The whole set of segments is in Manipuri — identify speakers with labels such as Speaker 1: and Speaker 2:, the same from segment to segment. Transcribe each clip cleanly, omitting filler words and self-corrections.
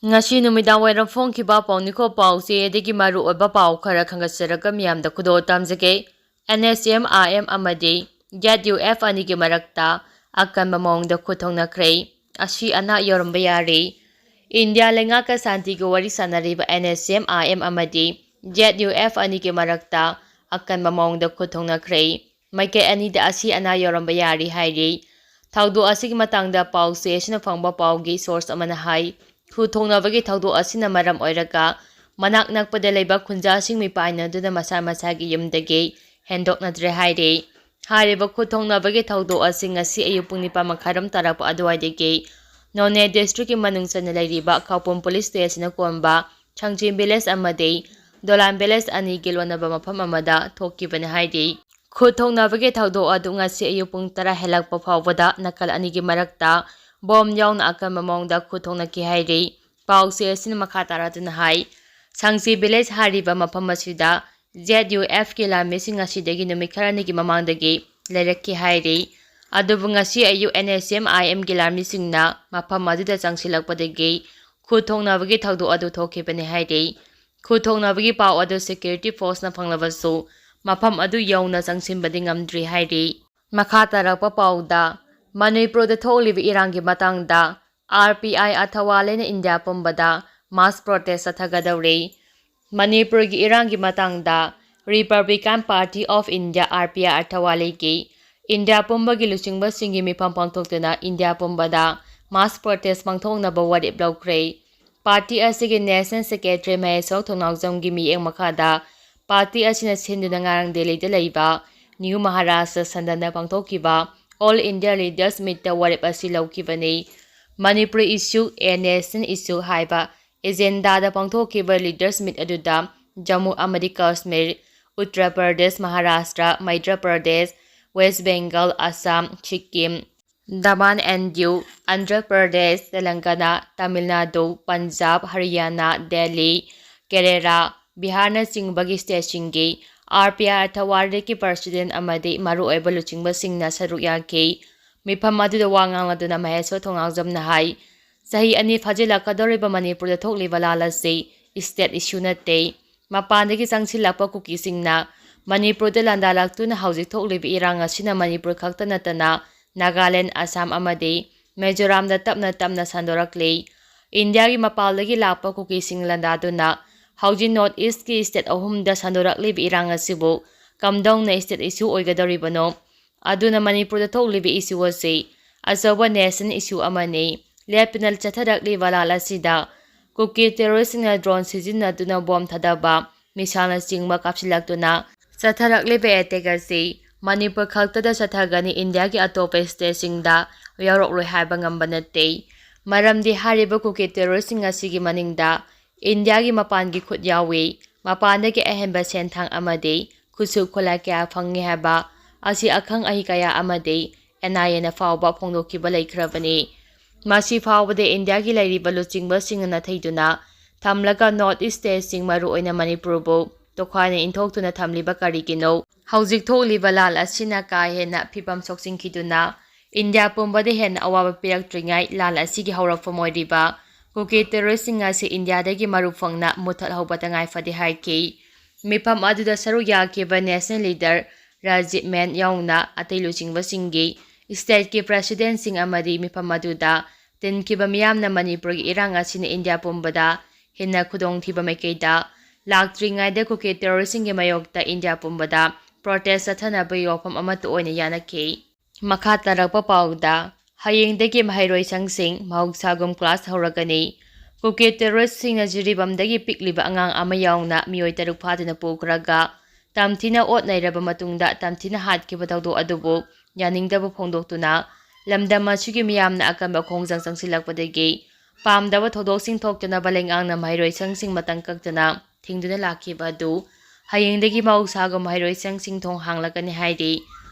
Speaker 1: Ngasi numidang wairam phongkiba pawniko pawse degi maru oiba paw khara khangasaraga miyamda khudo tamjage NSM RM amadi ZUF anigi marakta akanba mawngda khuthongnakre asi ana yoramba yari India lengaka santiga wari sanariba NSM RM amadi ZUF anigi marakta akanba mawngda khuthongnakre maike anida asi ana yoramba yari hairi thawdo asigi matangda pawse asina phangba pawgi source amana hai Khuthongnabagi thawdo asina maram oiraga manak nakpada leiba khunjasing mipainaduna masa masagi yumdagi hendoknadre haire hariba khuthongnabagi thawdo asing asi ayupung nipa makharam tarapa adwaidagi None district ki manungsana leiriba Khawpum police station komba Changchim village amade Dolan village ani gilwanaba mafam amada thokibani haire Khuthongnabagi thawdo adu ngasi ayupung tara helakpa phawbada nakal anigi marakta bom yauna akan mamongda khuthongna ki hairi pause asin makha taraduna hai Sangsi village hariba mafam asida ZUF ki lami sing asidagi numi kharani ki mamangdagi lerakki hairi adubu ngasi ayu NSM IM ki lami singna mafam aduda changsilakpadagi khuthongnabagi thawdo adu thokibani hairi khuthongnabagi paw adu security force na phanglabasu mafam adu yauna changsinbadi ngamdri hairi makha tarakpa pawda Manipur da tholibi irangi matangda RPI athawalena India pumbada mass protest athagadaure Manipur gi irangi matangda Republican Party of India RPI athawale gi India pumba gi luchingba singi mifam pangthoktuna India pumbada mass protest pangthongnaba warip lawkre party asigi national secretary Mahesaw Thongnawjam gi mieng makhada party asina sinduna ngarang Delhi da leiba New Maharashtra sandana pangthokiba All India Leaders Meet the warip asi laukibani Manipur issue a nation issue haiba agenda da pangthokiba leaders meet aduda Jammu amadi Kashmir Uttar Pradesh Maharashtra Madhya Pradesh West Bengal Assam Sikkim Daman and Diu Andhra Pradesh Telangana Tamil Nadu Punjab Haryana Delhi Kerala Bihar na singbagi state singi RPI thawari ki president amadi maru oiba luchingba singna saruk yaki mifam aduda wangang laduna Mahesaw Thongnawjam na hai sahi ani phajilakadoriba Manipur da thokliba lalasi state issue nate mapandagi changsilakpa kuki singna Manipur da landalaktuna hauji thokliba irang asina Manipur khakta natana Nagaland Assam amadi Mizoram da tapna sandorakle India gi mapaldagi lakpa kuki sing landaduna Hauji North East ki state ahum da sandoraklibi irang asibu kamdong na state issue oigadoribano aduna Manipur da thoklibi issue ase asawa nation issue amani lepinal chatharakli walala sida kuki terrorist na drone sizinaduna bom thadaba misana singma kapsilaktuna chatharaklibi attack ase Manipur khakta da chathagani India ki atopa state singda yarokloi haiba ngamba natte maramdi hariba kuki terrorist asigi maningda India gi mapan gi khut yawi mapan gi ahemba senthang amade khusu khola kya phangni haba asi akhang ahi kaya amade NIA na fawba phongdoki ba laikhrabani masi fawbade India gi lairiba luchingba singna theiduna thamlaga North East state sing maru oina Manipur bo tokhane inthoktuna thamliba karigino haujik tholiba lal asina ka hena phipam soksingkhiduna India pumbade hen awaba piraktringai lal asigi haurakfa moiriba Kuki terrorist ngasi India dagi marufangna muthal hawbata ngai fadi haiki mifam aduda saru yakiba national leader Rajiv Men yauna atei luchingba singi state ki president sing amadi mifam aduda tinkiba miyamna Manipur gi irang asina India pumbada hinna khudong thiba maikeida laktringai da kuki terrorist gi mayokta India pumbada protest athanaba yofam amatu oina yanaki makha tarakpa pawda Hayengdagi mahairoi sangsing mahugsagum class hauragani kuki terrorist singna jiribamdagi pikliba angang ama yauna miyoi taruk phadina pukraga tamthina ot nairaba matungda tamthina hatkiba tawdo adubu yaningdaba phongdoktuna lamdam asigi miyamna akamba khongjang changsilakpadagi pamdaba thodoksing thoktuna balengangna mahairoi sangsing matang kaktana thingduna lakhiba adu hayengdagi mahugsagum mahairoi sangsing thong hanglakani hairi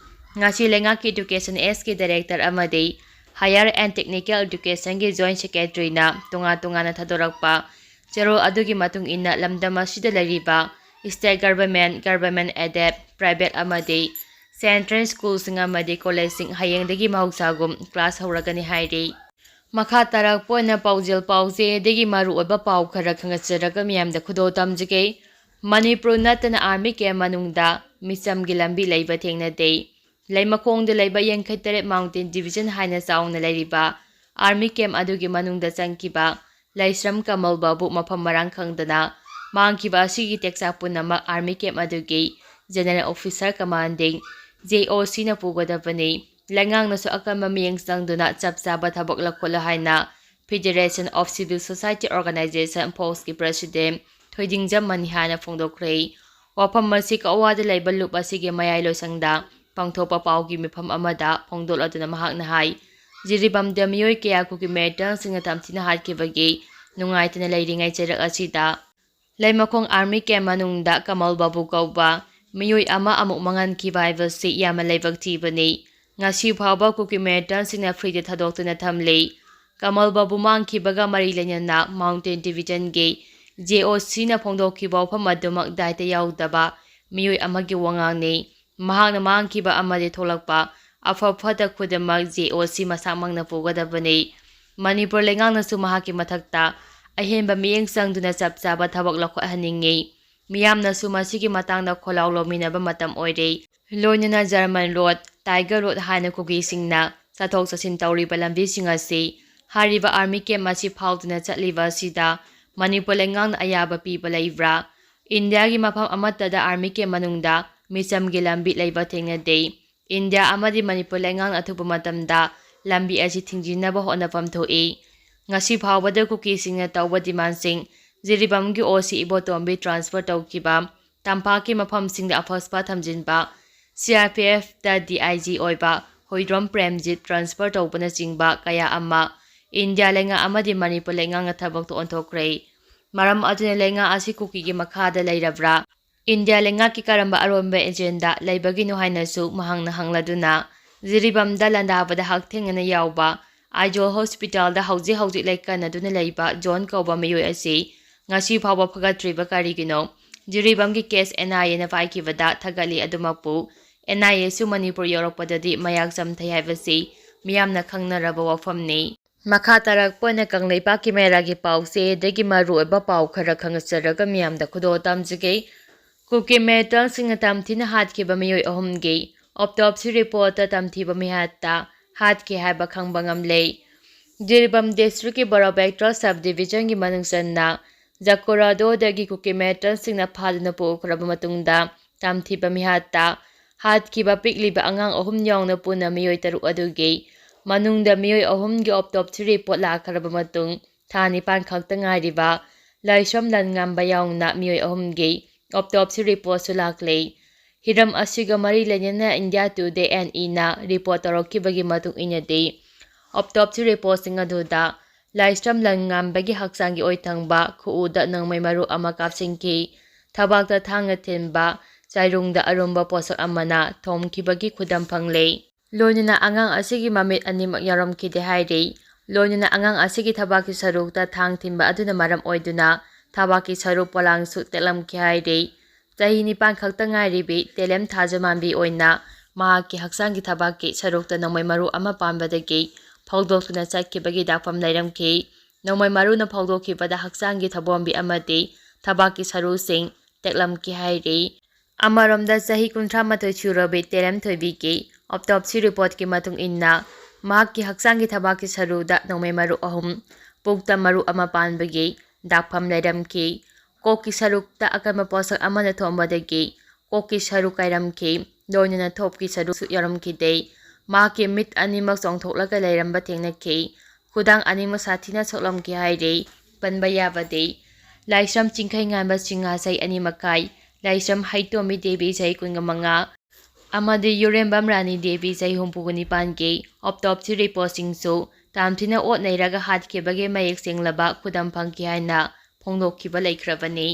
Speaker 1: ngasi lengaki education SK director amadi Higher and Technical Education gi Joint Secretary na tunga na thadorakpa chero adugi matung inna lamdam asida lariba state government aided private amadi central schools amadi college sing hayengdagi mahugsagum class hauragani hairi ꯃꯈꯥ ꯇꯥꯔꯛꯄ ꯑꯣꯏꯅ ꯄꯥꯎꯖꯦꯜ ꯄꯥꯎꯆꯦ ꯑꯗꯒꯤ ꯃꯔꯨꯑꯣꯏꯕ ꯄꯥꯎ ꯈꯔ ꯈꯪꯒꯠꯆꯔꯒ ꯃꯤꯌꯥꯝꯗ ꯈꯨꯗꯣꯜ ꯇꯝꯖꯒꯦ꯫ ꯃꯅꯤꯄꯨꯔ ꯅꯠꯇꯅ ꯑꯥꯔꯃꯤ ꯀꯦꯝꯞ ꯃꯅꯨꯡꯗ ꯃꯤꯆꯝꯒꯤ ꯂꯝꯕꯤ ꯂꯩꯕ ꯊꯦꯡꯅꯗꯦ꯫ ꯂꯩꯃꯈꯣꯡꯗ ꯂꯩꯕ ꯌꯥꯡꯈꯩ-8 ꯃꯥꯎꯟꯇꯦꯟ ꯗꯤꯚꯤꯖꯟ ꯍꯥꯏꯅ ꯆꯥꯎꯅ ꯂꯩꯔꯤꯕ ꯑꯥꯔꯃꯤ ꯀꯦꯝꯞ ꯑꯗꯨꯒꯤ ꯃꯅꯨꯡꯗ ꯆꯪꯈꯤꯕ ꯂꯥꯏꯁ꯭ꯔꯝ ꯀꯃꯜꯕꯕꯨ ꯃꯐꯝ ꯃꯔꯥꯡ ꯈꯪꯗꯅ ꯃꯥꯡꯈꯤꯕ ꯑꯁꯤꯒꯤ ꯇꯦꯛꯆꯥꯛ ꯄꯨꯝꯅꯃꯛ ꯑꯥꯔꯃꯤ ꯀꯦꯝꯞ ꯑꯗꯨꯒꯤ ꯖꯦꯅꯔꯦꯜ ꯑꯣꯐꯤꯁꯥꯔ ꯀꯃꯥꯟꯗꯤꯡ (JOCꯅ ꯄꯨꯒꯗꯕꯅꯤ꯫ ꯂꯩꯉꯥꯛꯅꯁꯨ ꯑꯀꯟꯕ ꯃꯤꯠꯌꯦꯡ ꯆꯪꯗꯨꯅ ꯆꯞ ꯆꯥꯕ ꯊꯕꯛ ꯂꯧꯈꯠꯂꯨ ꯍꯥꯏꯅ federation of civil society organisation ꯐꯣꯛꯁꯀꯤ ꯄ꯭ꯔꯁꯤꯗꯦꯟꯠ ꯊꯣꯏꯗꯤꯡꯖꯝ ꯃꯅꯤꯍꯥꯅ ꯐꯣꯡꯗꯣꯛꯈ꯭ꯔꯦ꯫ ꯋꯥꯐꯝ ꯑꯁꯤ ꯀꯛꯋꯥꯗ ꯂꯩꯕ ꯂꯨꯞ ꯑꯁꯤꯒꯤ ꯃꯌꯥꯏꯂꯣꯏꯁꯪꯗ ꯄꯥꯡꯊꯣꯛꯄ ꯄꯥꯎꯒꯤ ꯃꯤꯐꯝ ꯑꯃꯗ ꯐꯣꯡꯗꯣꯛꯂꯗꯨꯅ ꯃꯍꯥꯛꯅ ꯍꯥꯏ ꯖꯤꯔꯤꯕꯥꯝꯗ ꯃꯤꯑꯣꯏ ꯀꯌꯥ ꯀꯨꯀꯤ ꯃꯤꯂꯤꯇꯦꯟꯠꯁꯤꯡꯅ ꯇꯝꯊꯤꯅ ꯍꯥꯠꯈꯤꯕꯒꯤ ꯅꯨꯡꯉꯥꯏꯇꯅ ꯂꯩꯔꯤꯉꯩ ꯆꯩꯔꯛ ꯑꯁꯤꯗ ꯂꯩꯃꯈꯣꯡ ꯑꯥꯔꯃꯤ ꯀꯦꯝꯞ ꯃꯅꯨꯡꯗ ꯀꯃꯜꯕꯕꯨ ꯀꯧꯕ ꯃꯤꯑꯣꯏ ꯑꯃ ꯑꯃꯨꯛ ꯃꯥꯡꯍꯟꯈꯤꯕ ꯍꯥꯏꯕꯁꯤ ꯌꯥꯝꯅ ꯂꯥꯏꯕꯛ ꯊꯤꯕꯅꯤ꯫ ꯉꯁꯤ ꯐꯥꯎꯕ ꯀꯨꯀꯤ ꯃꯤꯂꯤꯇꯦꯟꯠꯁꯤꯡꯅ ꯐ꯭ꯔꯤꯗ ꯊꯥꯗꯣꯛꯇꯨꯅ ꯊꯝꯂꯤ꯫ ꯀꯃꯜꯕꯕꯨ ꯃꯥꯡꯈꯤꯕꯒ ꯃꯔꯤ ꯂꯩꯅꯅ ꯃꯥꯎꯟꯇꯦꯟ ꯗꯤꯚꯤꯖꯟꯒꯤ JOCꯅ ꯐꯣꯡꯗꯣꯛꯈꯤꯕ ꯋꯥꯐꯝ ꯑꯗꯨꯃꯛ ꯗꯥꯏꯇ ꯌꯥꯎꯗꯕ ꯃꯤꯑꯣꯏ ꯑꯃꯒꯤ ꯋꯥꯉꯥꯡꯅꯤ꯫ ꯃꯍꯥꯛꯅ ꯃꯥꯡꯈꯤꯕ ꯑꯃꯗꯤ ꯊꯣꯛꯂꯛꯄ ꯑꯐ-ꯐꯠꯇ ꯈꯨꯗꯤꯡꯃꯛ JOC ꯃꯁꯥꯃꯛꯅ ꯄꯨꯒꯗꯕꯅꯤ꯫ ꯃꯅꯤꯄꯨꯔ ꯂꯩꯉꯥꯛꯅꯁꯨ ꯃꯍꯥꯛꯀꯤ ꯃꯊꯛꯇ ꯑꯍꯦꯟꯕ ꯃꯤꯠꯌꯦꯡ ꯆꯪꯗꯨꯅ ꯆꯞ ꯆꯥꯕ ꯊꯕꯛ ꯂꯧꯈꯠꯍꯟꯅꯤꯡꯉꯤ꯫ ꯃꯤꯌꯥꯝꯅꯁꯨ ꯃꯁꯤꯒꯤ ꯃꯇꯥꯡꯗ ꯈꯣꯜꯂꯥꯎ ꯂꯧꯃꯤꯟꯅꯕ ꯃꯇꯝ ꯑꯣꯏꯔꯦ꯫ ꯂꯣꯏꯅꯅ ꯖꯔꯃꯟ ꯔꯣꯗ, ꯇꯥꯏꯒꯔ ꯔꯣꯗ ꯍꯥꯏꯅ ꯀꯨꯀꯤꯁꯤꯡꯅ ꯆꯠꯊꯣꯛ-ꯆꯠꯁꯤꯟ ꯇꯧꯔꯤꯕ ꯂꯝꯕꯤꯁꯤꯡ ꯑꯁꯤ ꯍꯥꯏꯔꯤꯕ ꯑꯥꯔꯃꯤ ꯀꯦꯝꯞ ꯑꯁꯤ ꯐꯥꯎꯗꯨꯅ ꯆꯠꯂꯤꯕ ꯑꯁꯤꯗ ꯃꯅꯤꯄꯨꯔ ꯂꯩꯉꯥꯛꯅ ꯑꯌꯥꯕ ꯄꯤꯕ ꯂꯩꯕ꯭ꯔꯥ? ꯏꯟꯗꯤꯌꯥꯒꯤ ꯃꯐꯝ ꯑꯃꯠꯇꯗ ꯑꯥꯔꯃꯤ ꯀꯦꯝꯞ ꯃꯅꯨꯡꯗ ꯃꯤꯆꯝꯒꯤ ꯂꯝꯕꯤ ꯂꯩꯕ ꯊꯦꯡꯅꯗꯦ꯫ ꯏꯟꯗꯤꯌꯥ ꯑꯃꯗꯤ ꯃꯅꯤꯄꯨꯔ ꯂꯩꯉꯥꯛꯅ ꯑꯊꯨꯕ ꯃꯇꯝꯗ ꯂꯝꯕꯤ ꯑꯁꯤ ꯊꯤꯡꯖꯤꯟꯅꯕ ꯍꯣꯠꯅꯐꯝ ꯊꯣꯛꯏ꯫ ꯉꯁꯤ ꯐꯥꯎꯕꯗ ꯀꯨꯀꯤꯁꯤꯡꯅ ꯇꯧꯕ ꯗꯤꯃꯥꯟꯁꯤꯡ ꯖꯤꯔꯤꯕꯥꯝꯒꯤ OC ꯏꯕꯣꯇꯣꯝꯕꯤ ꯇ꯭ꯔꯥꯟꯁꯐꯔ ꯇꯧꯈꯤꯕ, ꯇꯝꯄꯥꯛꯀꯤ ꯃꯐꯝꯁꯤꯡꯗ ꯑꯐꯁꯄꯥ ꯊꯝꯖꯤꯟꯕ, CRPFꯇ DIG ꯑꯣꯏꯕ ꯍꯨꯏꯗ꯭ꯔꯣꯝ ꯄ꯭ꯔꯦꯝꯖꯤꯠ ꯇ꯭ꯔꯥꯟꯁꯐꯔ ꯇꯧꯕꯅꯆꯤꯡꯕ ꯀꯌꯥ ꯑꯃ ꯏꯟꯗꯤꯌꯥ ꯂꯩꯉꯥꯛ ꯑꯃꯗꯤ ꯃꯅꯤꯄꯨꯔ ꯂꯩꯉꯥꯛꯅ ꯊꯕꯛꯇ ꯑꯣꯟꯊꯣꯛꯈ꯭ꯔꯦ꯫ ꯃꯔꯝ ꯑꯗꯨꯅ ꯂꯩꯉꯥꯛ ꯑꯁꯤ ꯀꯨꯀꯤꯒꯤ ꯃꯈꯥꯗ ꯂꯩꯔꯕ꯭ꯔꯥ? ꯏꯟꯗꯤꯌꯥ ꯂꯩꯉꯥꯛꯀꯤ ꯀꯔꯝꯕ ꯑꯔꯣꯟꯕ ꯑꯦꯖꯦꯟꯗꯥ ꯂꯩꯕꯒꯤꯅꯣ ꯍꯥꯏꯅꯁꯨ ꯃꯍꯥꯛꯅ ꯍꯪꯂꯗꯨꯅ ꯖꯤꯔꯤꯕꯥꯝꯗ ꯂꯥꯟꯗꯥꯕꯗ ꯍꯛꯊꯦꯡꯅꯅ ꯌꯥꯎꯕ ꯑꯥꯏꯖꯣꯜ ꯍꯣꯁꯄꯤꯇꯥꯜꯗ ꯍꯧꯖꯤꯛ ꯂꯩꯀꯟꯅꯗꯨꯅ ꯂꯩꯕ ꯖꯣꯟ ꯀꯧꯕ ꯃꯤꯑꯣꯏ ꯑꯁꯤ ꯉꯁꯤ ꯐꯥꯎꯕ ꯐꯒꯠꯇ꯭ꯔꯤꯕ ꯀꯔꯤꯒꯤꯅꯣ? ꯖꯤꯔꯤꯕꯥꯝꯒꯤ ꯀꯦꯁ NIAꯅ ꯄꯥꯏꯈꯤꯕꯗ ꯊꯥꯒꯠꯂꯤ ꯑꯗꯨꯃꯛꯄꯨ NIAꯁꯨ ꯃꯅꯤꯄꯨꯔ ꯌꯧꯔꯛꯄꯗꯗꯤ ꯃꯌꯥꯛ ꯆꯝꯊꯩ ꯍꯥꯏꯕꯁꯤ ꯃꯤꯌꯥꯝꯅ ꯈꯪꯅꯔꯕ ꯋꯥꯐꯝꯅꯤ꯫ ꯃꯈꯥ ꯇꯥꯔꯛꯄ ꯑꯣꯏꯅ ꯀꯪꯂꯩꯄꯥꯛꯀꯤ ꯃꯦꯔꯥꯒꯤ ꯄꯥꯎꯆꯦ ꯑꯗꯒꯤ ꯃꯔꯨꯑꯣꯏꯕ ꯄꯥꯎ ꯈꯔ ꯈꯪꯒꯠꯆꯔꯒ ꯃꯤꯌꯥꯝꯗ ꯈꯨꯗꯣꯜ ꯇꯝꯖꯒꯦ꯫ ꯀꯨꯀꯤ ꯃꯤꯂꯤꯇꯦꯟꯠꯁꯤꯡꯅ ꯇꯝꯊꯤꯅ ꯍꯥꯠꯈꯤꯕ ꯃꯤꯑꯣꯏ 3ꯒꯤ ꯑꯣꯇꯣꯞꯁꯤ ꯔꯤꯄꯣꯔꯠꯇ ꯇꯝꯊꯤꯕ ꯃꯤꯍꯥꯠꯇ ꯍꯥꯠꯈꯤ ꯍꯥꯏꯕ ꯈꯪꯕ ꯉꯝꯂꯦ꯫ ꯖꯤꯔꯤꯕꯥꯝ ꯗꯤꯁꯇ꯭ꯔꯤꯛꯀꯤ ꯕꯣꯔꯥꯕꯦꯛꯇ꯭ꯔ ꯁꯕ ꯗꯤꯚꯤꯖꯟꯒꯤ ꯃꯅꯨꯡꯆꯟꯅ ꯖꯀꯣꯔꯥꯗꯣꯗꯒꯤ ꯀꯨꯀꯤ ꯃꯤꯂꯤꯇꯦꯟꯠꯁꯤꯡꯅ ꯐꯥꯗꯨꯅ ꯄꯨꯈ꯭ꯔꯕ ꯃꯇꯨꯡꯗ ꯇꯝꯊꯤꯕ ꯃꯤꯍꯥꯠꯇ ꯍꯥꯠꯈꯤꯕ ꯄꯤꯛꯂꯤꯕ ꯑꯉꯥꯡ 3 ꯌꯥꯎꯅ ꯄꯨꯟꯅ ꯃꯤꯑꯣꯏ 3 ꯑꯗꯨꯒꯤ ꯃꯅꯨꯡꯗ ꯃꯤꯑꯣꯏ 3ꯒꯤ ꯑꯣꯇꯣꯞꯁꯤ ꯔꯤꯄꯣꯔꯠ ꯂꯥꯛꯈ꯭ꯔꯕ ꯃꯇꯨꯡ ꯊꯥ 9 ꯈꯛꯇ ꯉꯥꯏꯔꯤꯕ ꯂꯥꯏꯁ꯭ꯔꯝ ꯂꯟꯉꯥꯝꯕ ꯌꯥꯎꯅ ꯃꯤꯑꯣꯏ 3ꯒꯤ ꯑꯣꯇꯣꯞꯁꯤ ꯔꯤꯄꯣꯔꯠꯁꯨ ꯂꯥꯛꯂꯦ꯫ ꯍꯤꯔꯝ ꯑꯁꯤꯒ ꯃꯔꯤ ꯂꯩꯅꯅ ꯏꯟꯗꯤꯌꯥ ꯇꯨꯗꯦ NEꯅ ꯔꯤꯄꯣꯔꯠ ꯇꯧꯔꯛꯈꯤꯕꯒꯤ ꯃꯇꯨꯡ ꯏꯟꯅꯗꯤ ꯑꯣꯇꯣꯞꯁꯤ ꯔꯤꯄꯣꯔꯠꯁꯤꯡ ꯑꯗꯨꯗ ꯂꯥꯏꯁ꯭ꯔꯝ ꯂꯟꯉꯥꯝꯕꯒꯤ ꯍꯛꯆꯥꯡꯒꯤ ꯑꯣꯏꯊꯪꯕ ꯈꯨꯎꯗ ꯅꯣꯡꯃꯩ ꯃꯔꯨ ꯑꯃ ꯀꯥꯞꯁꯤꯟꯈꯤ, ꯊꯕꯥꯛꯇ ꯊꯥꯡꯅ ꯊꯤꯟꯕ, ꯆꯥꯏꯔꯨꯡꯗ ꯑꯔꯨꯝꯕ ꯄꯣꯠꯁꯛ ꯑꯃꯅ ꯊꯣꯝꯈꯤꯕꯒꯤ ꯈꯨꯗꯝ ꯐꯪꯂꯦ꯫ ꯂꯣꯏꯅꯅ ꯑꯉꯥꯡ ꯑꯁꯤꯒꯤ ꯃꯃꯤꯠ ꯑꯅꯤꯃꯛ ꯌꯥꯎꯔꯝꯈꯤꯗꯦ ꯍꯥꯏꯔꯤ꯫ ꯂꯣꯏꯅꯅ ꯑꯉꯥꯡ ꯑꯁꯤꯒꯤ ꯊꯕꯥꯛꯀꯤ ꯁꯔꯨꯛꯇ ꯊꯥꯡ ꯊꯤꯟꯕ ꯑꯗꯨꯅ ꯃꯔꯝ ꯑꯣꯏꯗꯨꯅ ꯊꯕꯥꯛꯀꯤ ꯁꯔꯨ ꯄꯣꯂꯥꯡꯁꯨ ꯇꯦꯛꯂꯝꯈꯤ ꯍꯥꯏꯔꯤ꯫ ꯆꯍꯤ 9 ꯈꯛꯇ ꯉꯥꯏꯔꯤꯕꯤ ꯇꯦꯂꯦꯝ ꯊꯥꯖꯃꯥꯟꯕꯤ ꯑꯣꯏꯅ ꯃꯍꯥꯛꯀꯤ ꯍꯛꯆꯥꯡꯒꯤ ꯊꯕꯥꯛꯀꯤ ꯁꯔꯨꯛꯇ ꯅꯣꯡꯃꯩ ꯃꯔꯨ ꯑꯃ ꯄꯥꯟꯕꯗꯒꯤ ꯐꯧꯗꯣꯛꯇꯨꯅ ꯆꯠꯈꯤꯕꯒꯤ ꯗꯥꯛꯐꯝ ꯂꯩꯔꯝꯈꯤ꯫ ꯅꯣꯡꯃꯩ ꯃꯔꯨꯅ ꯐꯧꯗꯣꯛꯈꯤꯕꯗ ꯍꯛꯆꯥꯡꯒꯤ ꯊꯧꯕꯣꯝꯕꯤ ꯑꯃꯗꯤ ꯊꯕꯥꯛꯀꯤ ꯁꯔꯨꯁꯤꯡ ꯇꯦꯛꯂꯝꯈꯤ ꯍꯥꯏꯔꯤ꯫ ꯑꯃꯔꯣꯝꯗ ꯆꯍꯤ 31 ꯁꯨꯔꯕꯤ ꯇꯦꯂꯦꯝ ꯊꯣꯏꯕꯤꯒꯤ ꯑꯣꯇꯣꯞꯁꯤ ꯔꯤꯄꯣꯔꯠꯀꯤ ꯃꯇꯨꯡ ꯏꯟꯅ ꯃꯍꯥꯛꯀꯤ ꯍꯛꯆꯥꯡꯒꯤ ꯊꯕꯥꯛꯀꯤ ꯁꯔꯨꯗ ꯅꯣꯡꯃꯩ ꯃꯔꯨ 3, ꯄꯨꯛꯇ ꯃꯔꯨ ꯑꯃ ꯄꯥꯟꯕꯒꯤ ꯗꯥꯛꯐꯝ ꯂꯩꯔꯝꯈꯤ꯫ ꯀꯣꯛꯀꯤ ꯁꯔꯨꯛꯇ ꯑꯀꯟꯕ ꯄꯣꯠꯁꯛ ꯑꯃꯅ ꯊꯣꯝꯕꯗꯒꯤ ꯀꯣꯛꯀꯤ ꯁꯔꯨ ꯀꯥꯏꯔꯝꯈꯤ, ꯂꯣꯏꯅꯅ ꯊꯣꯞꯀꯤ ꯁꯔꯨꯁꯨ ꯌꯥꯎꯔꯝꯈꯤꯗꯦ꯫ ꯃꯍꯥꯛꯀꯤ ꯃꯤꯠ ꯑꯅꯤꯃꯛ ꯆꯣꯡꯊꯣꯛꯂꯒ ꯂꯩꯔꯝꯕ ꯊꯦꯡꯅꯈꯤ, ꯈꯨꯗꯥꯡ ꯑꯅꯤꯃꯛ ꯁꯥꯊꯤꯅ ꯁꯣꯛꯂꯝꯈꯤ ꯍꯥꯏꯔꯤ꯫ ꯄꯟꯕ ꯌꯥꯕꯗꯤ ꯂꯥꯏꯁ꯭ꯔꯝ ꯆꯤꯡꯈꯩꯉꯥꯟꯕ ꯆꯤꯡꯉꯥ ꯆꯍꯤ 2 ꯃꯈꯥꯏ, ꯂꯥꯏꯁ꯭ꯔꯝ ꯍꯩꯇꯣꯝꯕꯤ ꯗꯦꯕꯤ ꯆꯍꯤ 15, ꯑꯃꯗꯤ ꯌꯨꯔꯦꯝꯕꯝ ꯔꯥꯅꯤ ꯗꯦꯕꯤ ꯆꯍꯤ 69ꯒꯤ ꯑꯣꯇꯣꯞꯁꯤ ꯔꯤꯄꯣꯔꯠꯁꯤꯡꯁꯨ ꯇꯝꯊꯤꯅ ꯑꯣꯠ-ꯅꯩꯔꯒ ꯍꯥꯠꯈꯤꯕꯒꯤ ꯃꯌꯦꯛ ꯁꯦꯡꯂꯕ ꯈꯨꯗꯝ ꯐꯪꯈꯤ ꯍꯥꯏꯅ ꯐꯣꯡꯗꯣꯛꯈꯤꯕ ꯂꯩꯈ꯭ꯔꯕꯅꯤ꯫